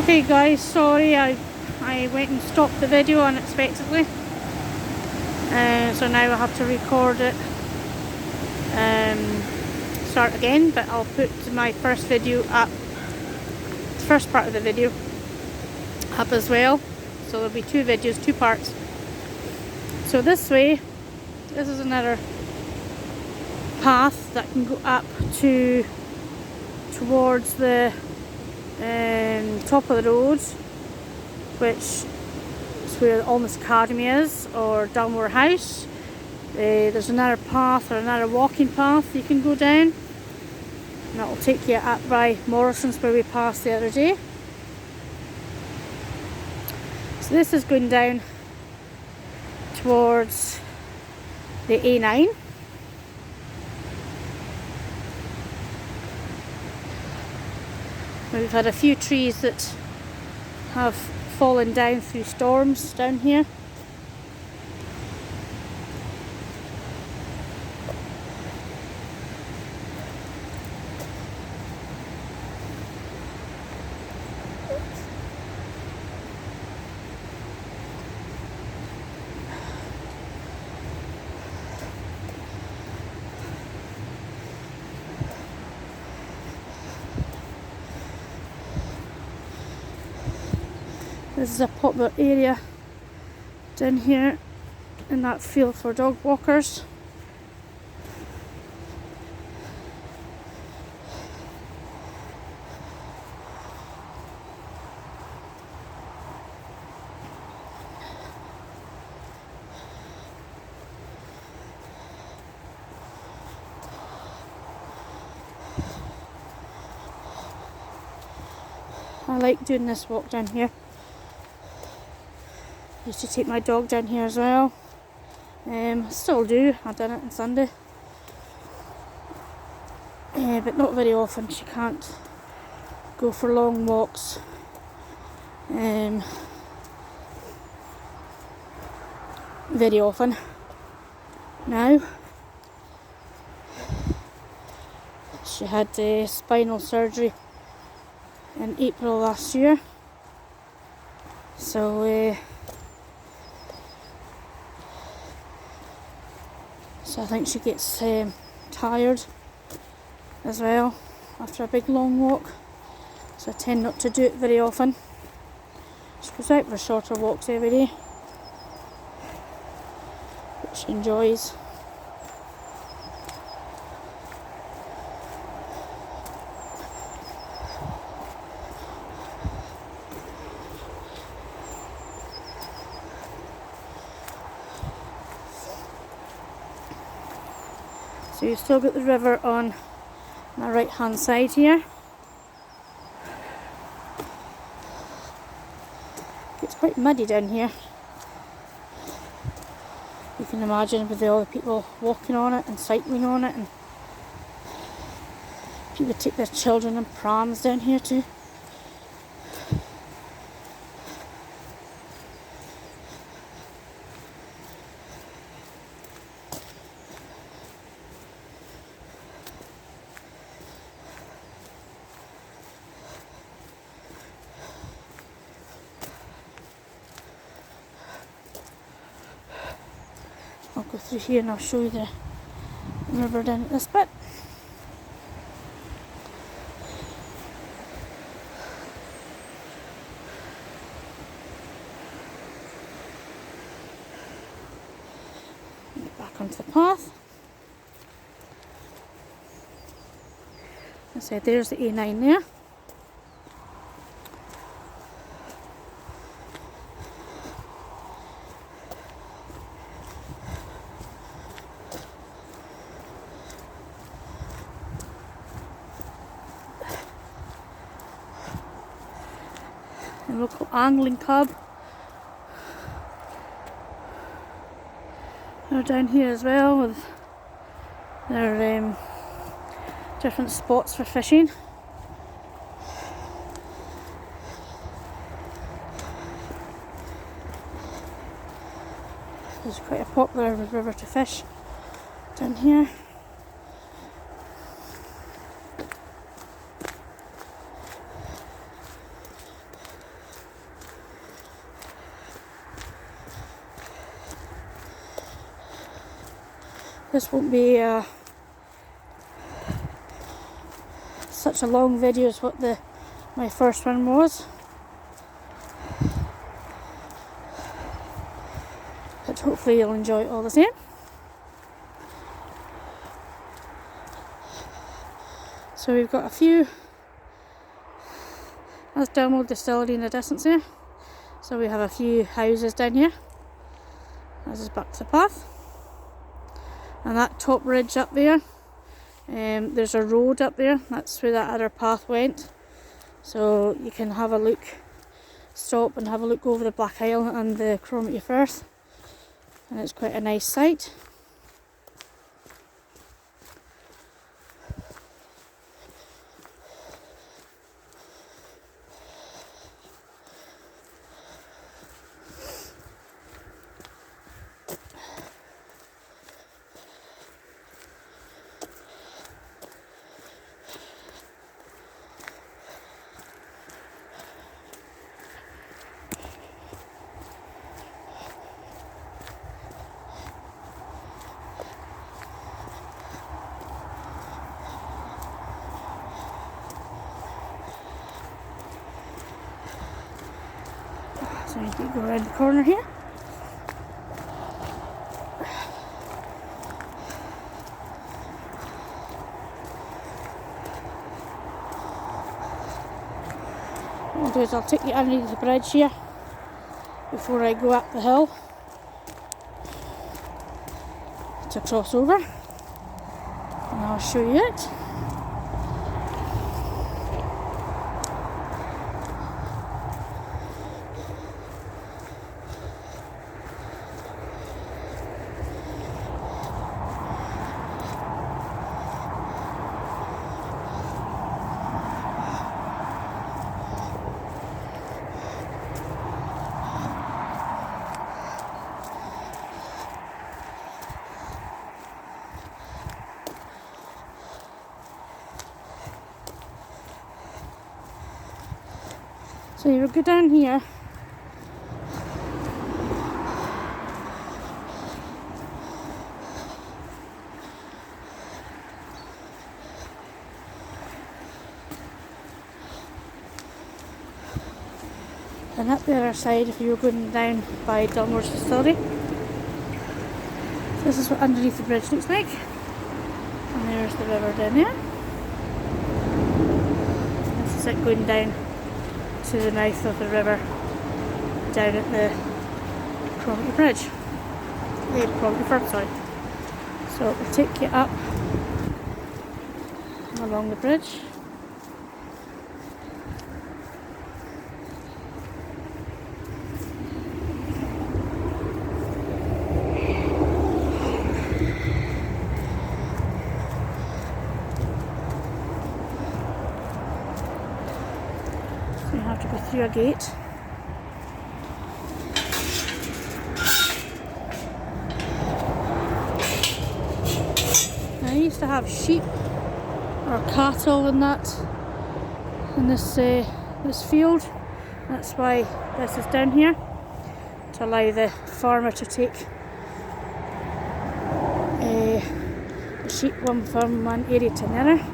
Hey guys, sorry I went and stopped the video unexpectedly, so now I have to record it, start again, but I'll put my first video up, the first part of the video up as well, so there'll be two videos, two parts. So this way, this is another path that can go up towards the top of the road, which is where Almost Academy is, or Dalmore House. There's another path, or another walking path you can go down, and that will take you up by Morrison's where we passed the other day. So this is going down towards the A9. We've had a few trees that have fallen down through storms down here. This is a popular area down here in that field for dog walkers. I like doing this walk down here. Used to take my dog down here as well. Still do. I've done it on Sunday, but not very often. She can't go for long walks. Very often now. She had spinal surgery in April last year, so I think she gets tired as well after a big long walk, so I tend not to do it very often. She goes out for shorter walks every day, which she enjoys. So you've still got the river on my right hand side here. It's quite muddy down here. You can imagine with all the people walking on it and cycling on it, and people take their children in prams down here too. I'll go through here and I'll show you the river down at this bit. Get back onto the path. As I said, there's the A9 there. A local angling club. They're down here as well with their different spots for fishing. It's quite a popular river to fish down here. this won't be such a long video as what my first one was, but hopefully you'll enjoy it all the same. So we've got a few, that's Dunmore Distillery in the distance there, so we have a few houses down here. This is back to the path, and that top ridge up there, there's a road up there, that's where that other path went, so you can have a look, stop and have a look over the Black Isle and the Cromarty Firth, and it's quite a nice sight. So you can go around the corner here. What I'll do is I'll take you underneath the bridge here before I go up the hill to cross over, and I'll show you it. So you'll go down here, and up the other side if you were going down by Dunmore's Distillery. This is what underneath the bridge looks like, and there's the river down there. This is it going down to the mouth of the river down at the Cromarty Bridge, the Cromarty Firth, sorry. So it will take you up along the bridge. You have to go through a gate. Now, I used to have sheep or cattle and that in this field. That's why this is down here, to allow the farmer to take the sheep from one area to another.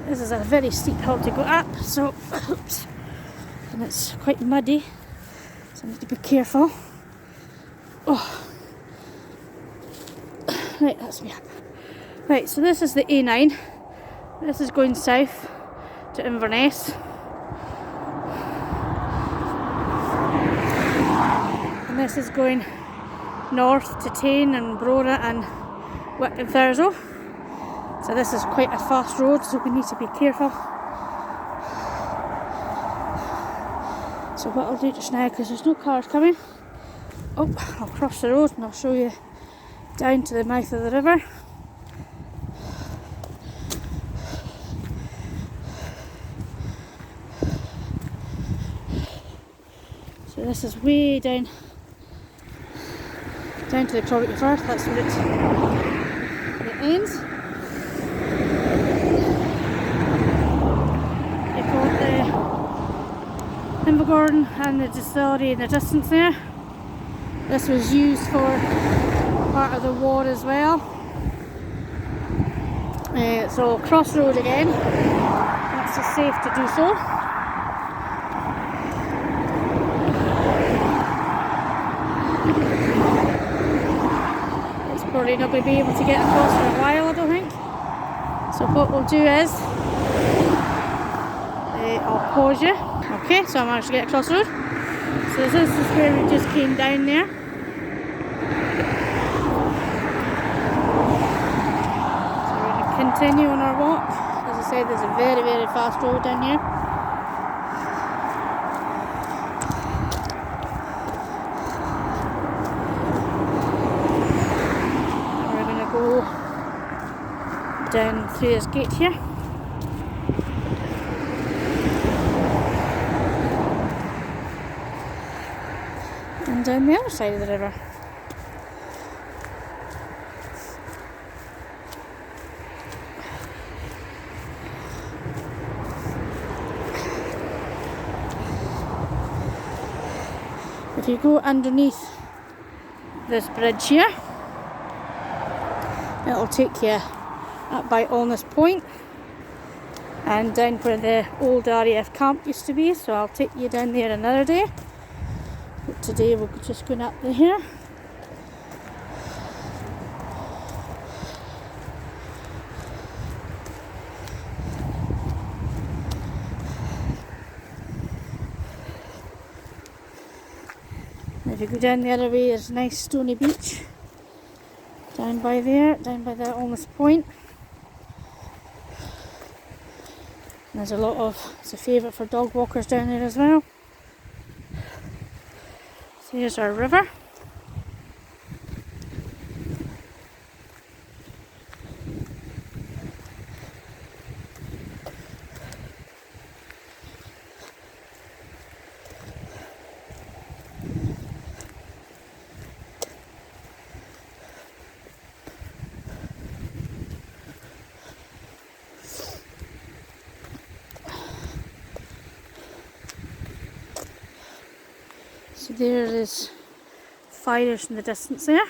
This is a very steep hill to go up, so oops. And it's quite muddy, so I need to be careful. Oh, right, that's me up. Right, so this is the A9. This is going south to Inverness. And this is going north to Tain and Brora and Wick and Thurso. So this is quite a fast road, so we need to be careful. So what I'll do just now, because there's no cars coming, I'll cross the road and I'll show you down to the mouth of the river. So this is way down to the Cromarty Firth, that's where it ends. You've got the Invergordon and the distillery in the distance there. This was used for part of the war as well. So crossroad again, once it's safe to do so. It's probably not going to be able to get across for a while, I don't think. So what we'll do is, I'll pause you. Okay, so I managed to get across the road. So this is where we just came down there. So we're going to continue on our walk. As I said, there's a very, very fast road down here. And we're going to go down through this gate here. And down the other side of the river. If you go underneath this bridge here, it'll take you up by Alness Point and down where the old RAF camp used to be, so I'll take you down there another day. But today we're just going up to here. And if you go down the other way, there's a nice stony beach down by there, down by that Alness Point. And there's a lot of, it's a favourite for dog walkers down there as well. So here's our river. So there is fires in the distance there.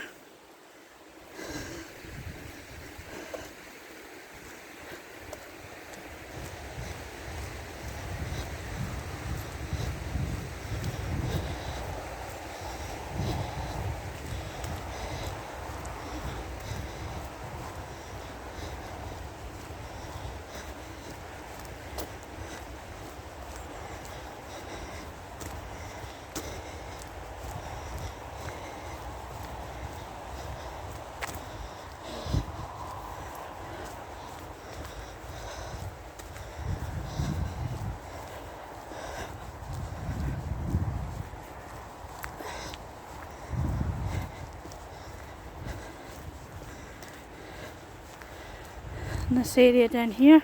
And this area down here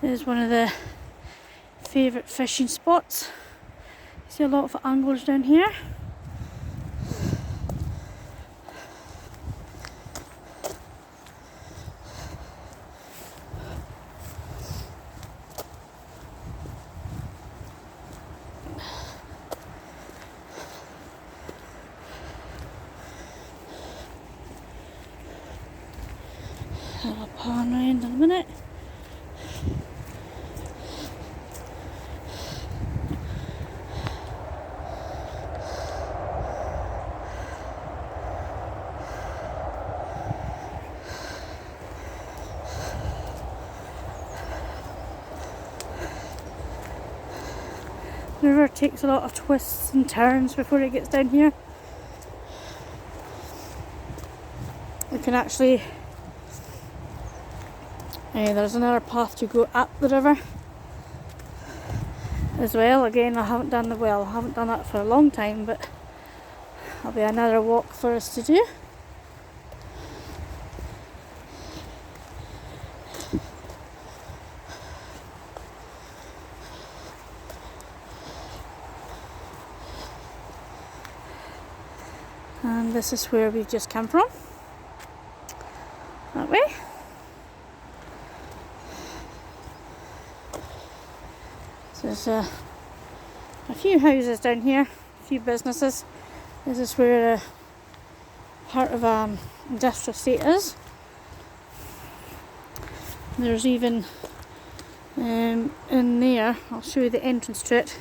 is one of the favourite fishing spots. See a lot of anglers down here. I'll pan around in a minute. The river takes a lot of twists and turns before it gets down here. You can actually there's another path to go up the river as well. Again, I haven't done that for a long time, but that'll be another walk for us to do. And this is where we've just come from, that way. So there's a few houses down here, a few businesses. This is where part of industrial estate is. There's even in there, I'll show you the entrance to it.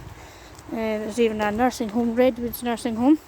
There's even a nursing home, Redwoods Nursing Home.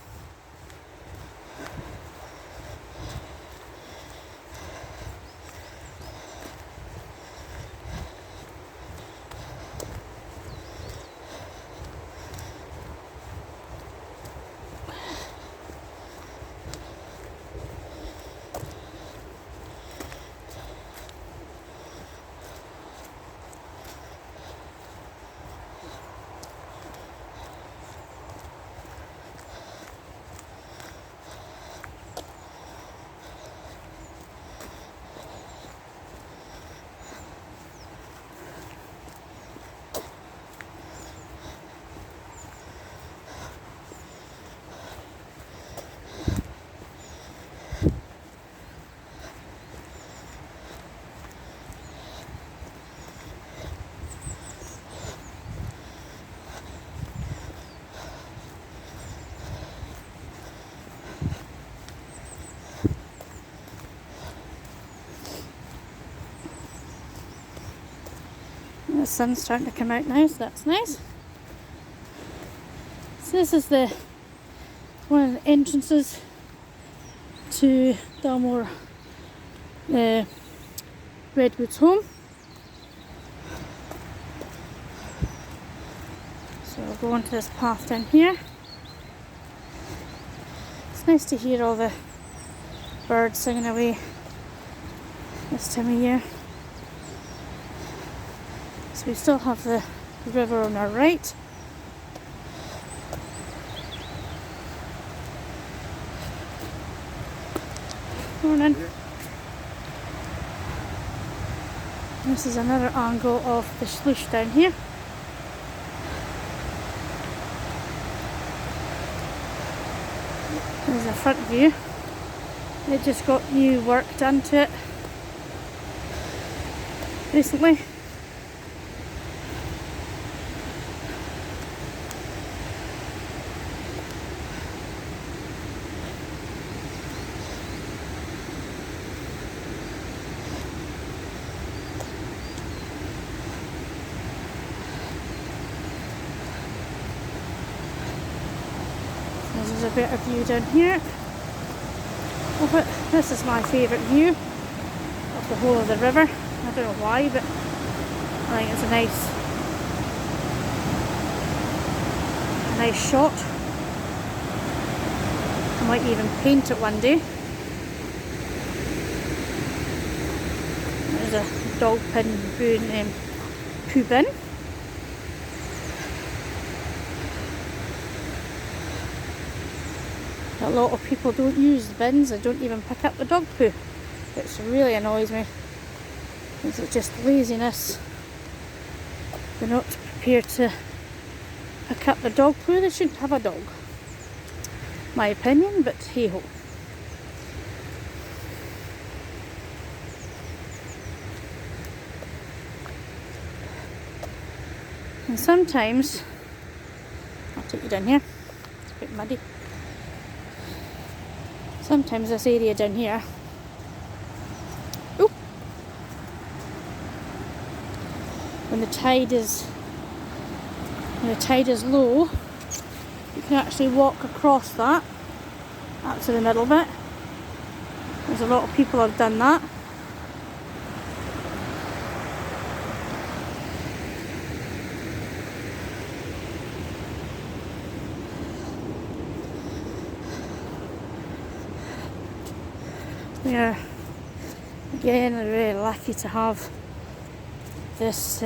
The sun's starting to come out now, so that's nice. So this is one of the entrances to Dalmore Redwoods home. So we'll go onto this path down here. It's nice to hear all the birds singing away this time of year. So we still have the river on our right. Morning. This is another angle of the sluice down here. There's a front view. They just got new work done to it recently. There's a better view down here of it. This is my favourite view of the whole of the river. I don't know why, but I think it's a nice shot. I might even paint it one day. There's a dog poo bin. A lot of people don't use the bins, they don't even pick up the dog poo, which really annoys me. Is it just laziness? They're not prepared to pick up the dog poo, they shouldn't have a dog. My opinion, but hey ho. And sometimes, I'll take you down here, it's a bit muddy. Sometimes this area down here, when the tide is low, you can actually walk across that up to the middle bit. There's a lot of people have done that. We are again really lucky to have this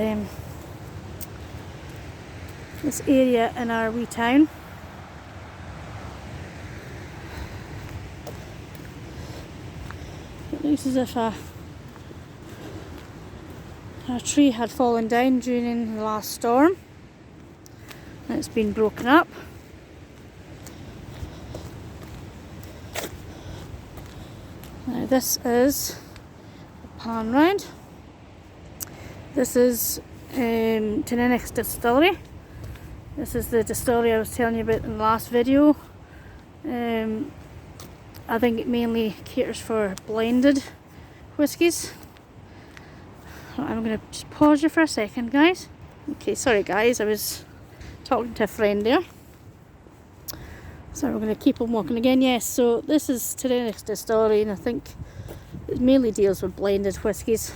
this area in our wee town. It looks as if a tree had fallen down during the last storm and it's been broken up. Now this is a pan round. This is Tinnick's distillery. This is the distillery I was telling you about in the last video. I think it mainly caters for blended whiskies. I'm going to just pause you for a second, guys. Okay, sorry guys, I was talking to a friend there. So we're going to keep on walking again. Yes, so this is Tyrrell's distillery, and I think it mainly deals with blended whiskies.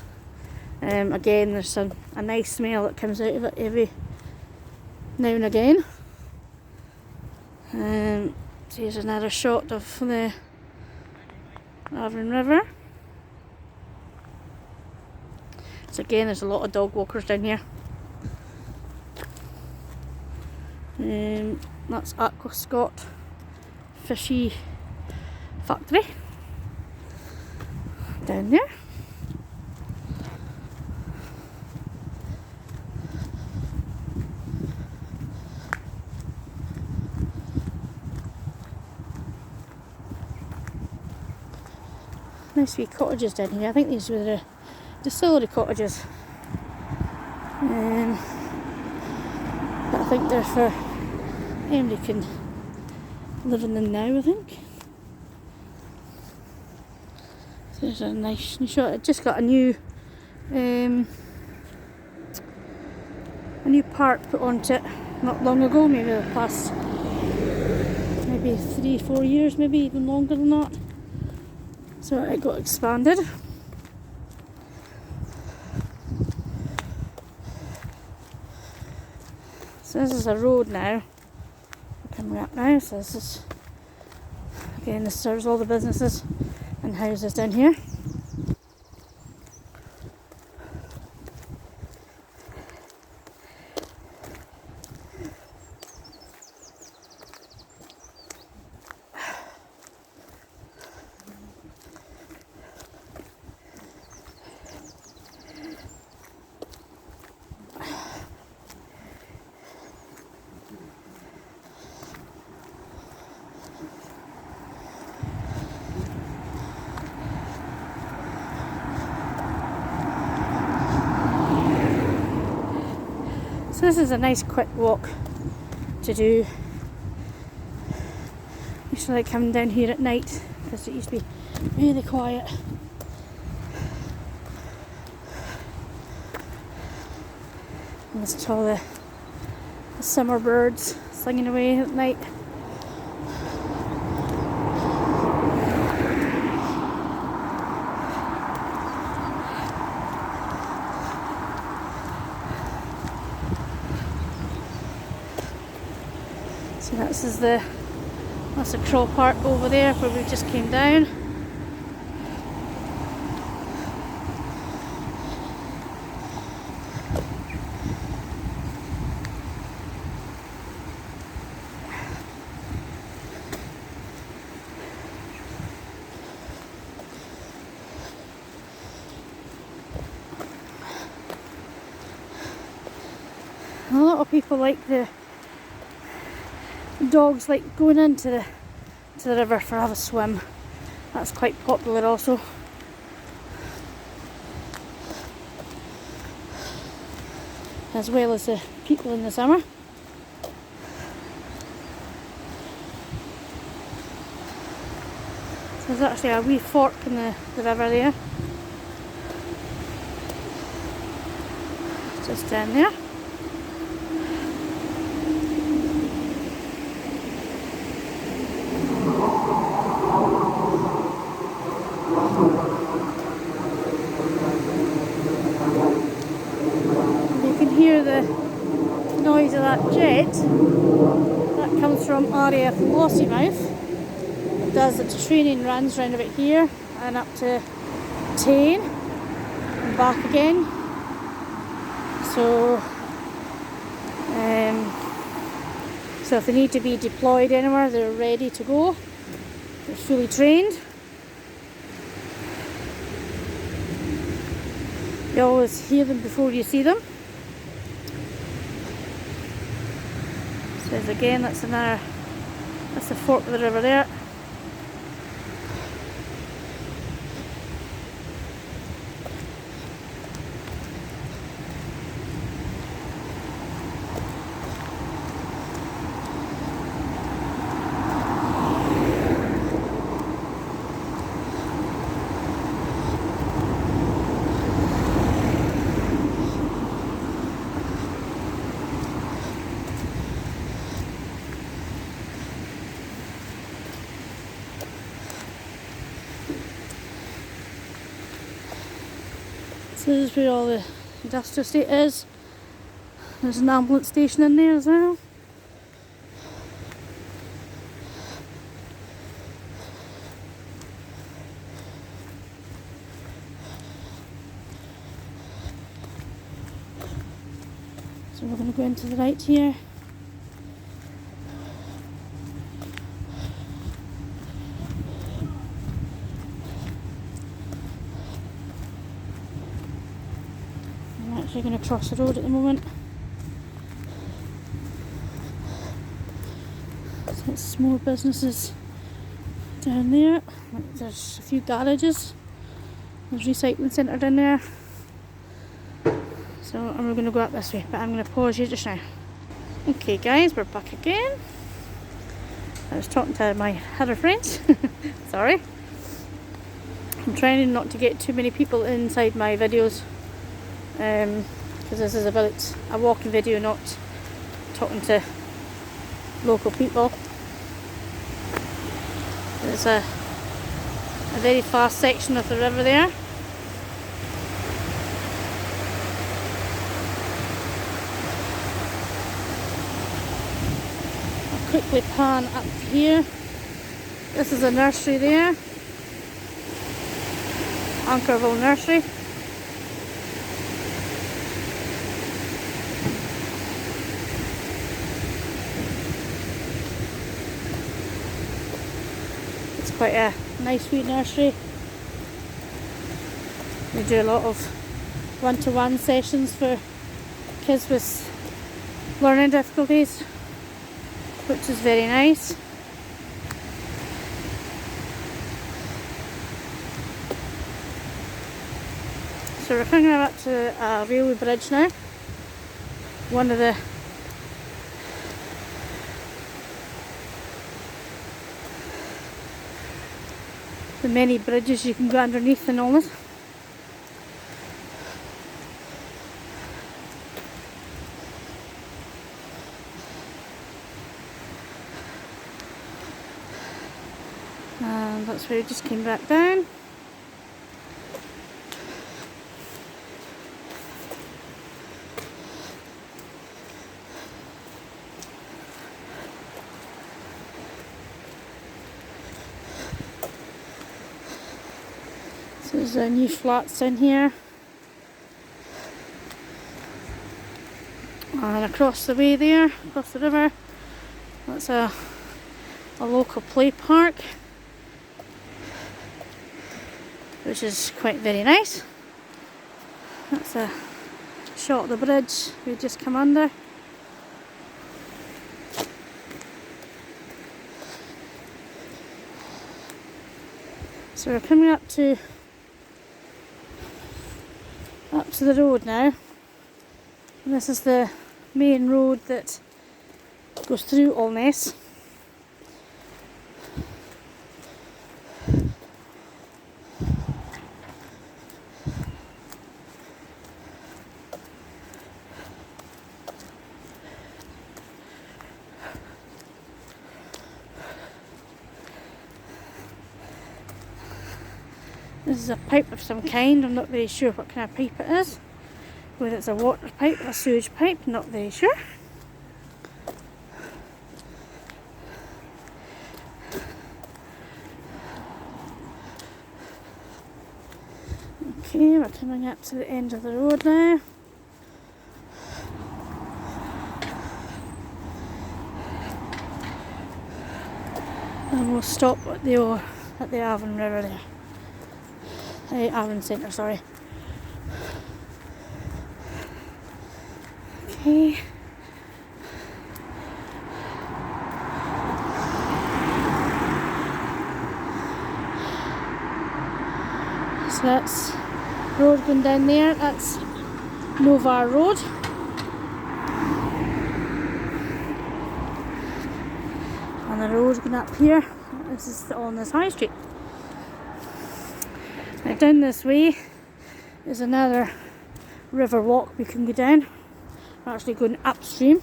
Again, there's a nice smell that comes out of it every now and again. So here's another shot of the Averon River. So again, there's a lot of dog walkers down here. That's Aqua Scott Fishy Factory down there. Nice wee cottages down here. I think these were the distillery cottages. But I think they're for anybody can live in them now, I think. So there's a nice new shot. It just got a new park put onto it not long ago, maybe the past maybe 3-4 years, maybe even longer than that. So it got expanded. So this is a road now. We're coming up now. So this is, again, this serves all the businesses and houses down here. So this is a nice quick walk to do. I used to like coming down here at night because it used to be really quiet. And listen to all the summer birds singing away at night. So that's a Craw Park over there where we just came down. A lot of people like the dogs like going into the river for have a swim. That's quite popular also. As well as the people in the summer. So there's actually a wee fork in the river there. Just down there. Hear the noise of that jet. That comes from RAF Lossiemouth. It does its training runs round about here and up to Tain and back again. So if they need to be deployed anywhere, they're ready to go. They're fully trained. You always hear them before you see them. So again, that's the fork of the river there. So this is where all the industrial estate is. There's an ambulance station in there as well. So we're going to go into the right here. I'm actually going to cross the road at the moment. So it's more businesses down there. There's a few garages. There's a recycling centre down there. So we're going to go up this way, but I'm going to pause you just now. Okay guys, we're back again. I was talking to my other friends. Sorry. I'm trying not to get too many people inside my videos. Because this is about a walking video, not talking to local people. There's a very fast section of the river there. Quickly pan up here. This is a nursery there, Ankerville Nursery. It's quite a nice wee nursery. We do a lot of one-to-one sessions for kids with learning difficulties, which is very nice. So we're coming up to a railway bridge now. One of the many bridges you can go underneath in Alness. And that's where we just came back down. So there's a new flats in here. And across the way there, across the river, that's a local play park, which is quite very nice. That's a shot of the bridge we just come under. So we're coming up to the road now, and this is the main road that goes through Alness. This is a pipe of some kind. I'm not very sure what kind of pipe it is. Whether it's a water pipe or a sewage pipe, not very sure. Okay, we're coming up to the end of the road now. And we'll stop at the Averon River there. Averon Centre, sorry. Okay. So that's road going down there. That's Novar Road. And the road going up here. This is on this high street. Now down this way is another river walk we can go down. We're actually going upstream.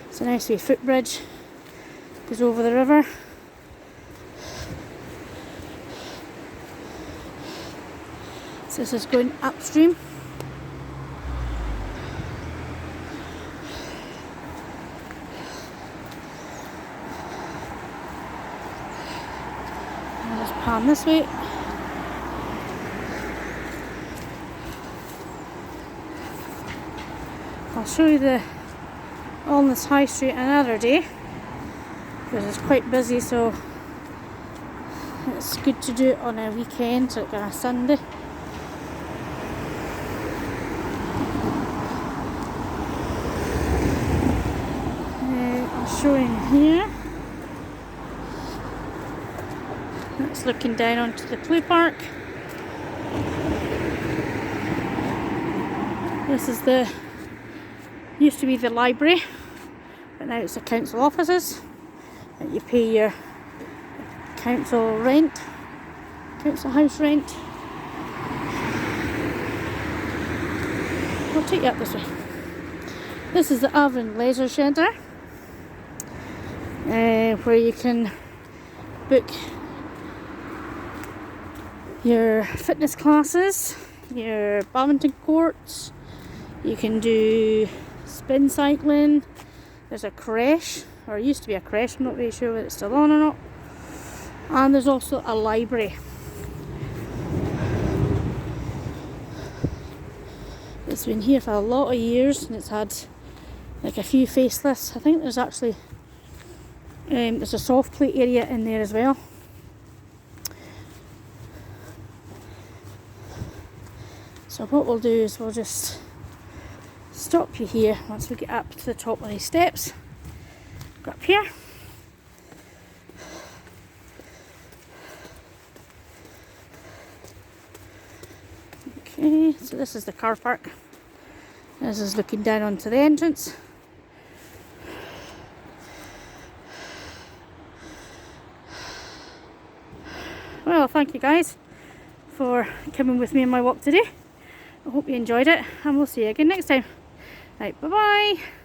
It's a nice wee footbridge, goes over the river. So this is going upstream. I'll just pan this way. I'll show you the Alness High Street another day because it's quite busy, so it's good to do it on a weekend, like on a Sunday. I'll show you here. That's looking down onto the play park. This is used to be the library, but now it's the council offices that you pay your council rent, council house rent. I'll take you up this way. This is the Averon Leisure Centre, where you can book your fitness classes, your badminton courts, you can do spin cycling. There's a creche, or used to be a creche, I'm not really sure whether it's still on or not. And there's also a library. It's been here for a lot of years and it's had like a few facelifts. I think there's actually there's a soft play area in there as well. So what we'll do is we'll just stop you here once we get up to the top of these steps. Go up here. Okay, so this is the car park. This is looking down onto the entrance. Well, thank you guys for coming with me on my walk today. I hope you enjoyed it, and we'll see you again next time. Right, bye bye.